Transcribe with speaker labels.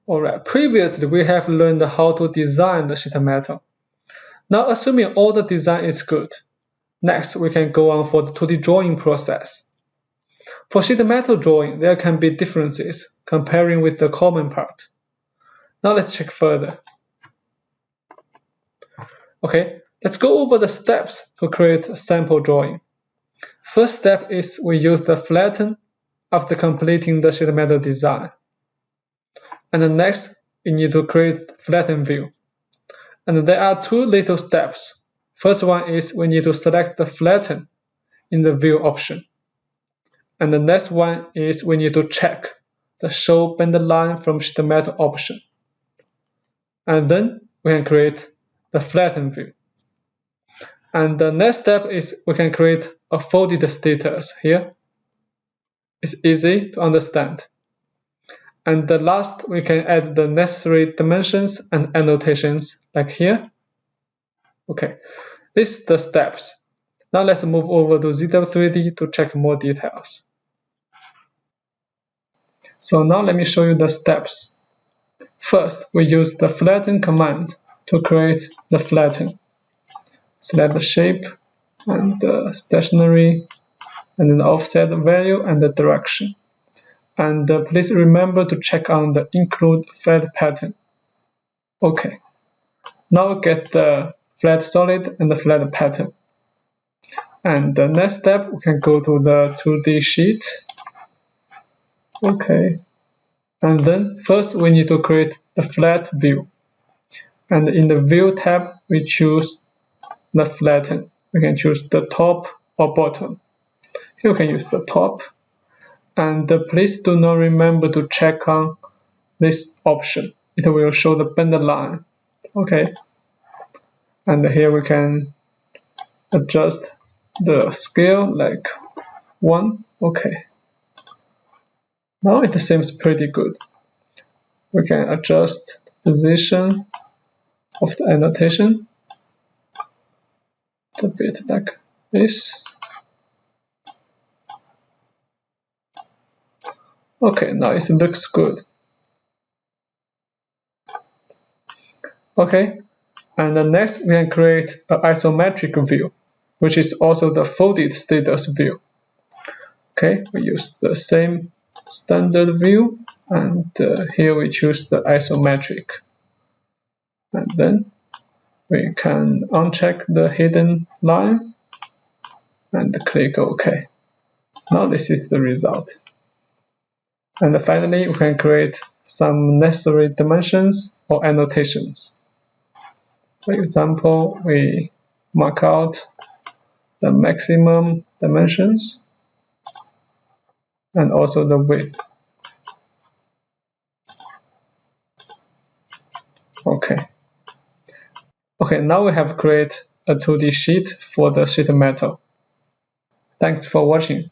Speaker 1: Alright, previously we have learned how to design the sheet metal. Now assuming all the design is good, next we can go on for the 2D drawing process. For sheet metal drawing, there can be differences comparing with the common part. Now let's check further. Okay, let's go over the steps to create a sample drawing. First step is we use the flatten after completing the sheet metal design. And the next, we need to create flatten view. And there are two little steps. First one is we need to select the flatten in the view option. And the next one is we need to check the show bend line from sheet metal option. And then we can create the flatten view. And the next step is we can create a folded status here. It's easy to understand. And the last, we can add the necessary dimensions and annotations like here. Okay, this is the steps. Now let's move over to ZW3D to check more details. So now let me show you the steps. First, we use the flatten command to create the flatten. Select the shape and the stationary and then the offset value and the direction. And please remember to check on the include flat pattern. Okay, now we get the flat solid and the flat pattern. And the next step, we can go to the 2D sheet. Okay, and then first we need to create the flat view. And in the view tab, we choose the flatten. We can choose the top or bottom. Here we can use the top. And please do not remember to check on this option. It will show the bend line. Okay. And here we can adjust the scale like 1. Okay. Now it seems pretty good. We can adjust the position of the annotation a bit like this. Okay, now it looks good. Okay, and then next we can create an isometric view, which is also the folded status view. Okay, we use the same standard view, and here we choose the isometric. And then we can uncheck the hidden line and click OK. Now this is the result. And finally, we can create some necessary dimensions or annotations. For example, we mark out the maximum dimensions and also the width. Okay. Okay, now we have created a 2D sheet for the sheet metal. Thanks for watching.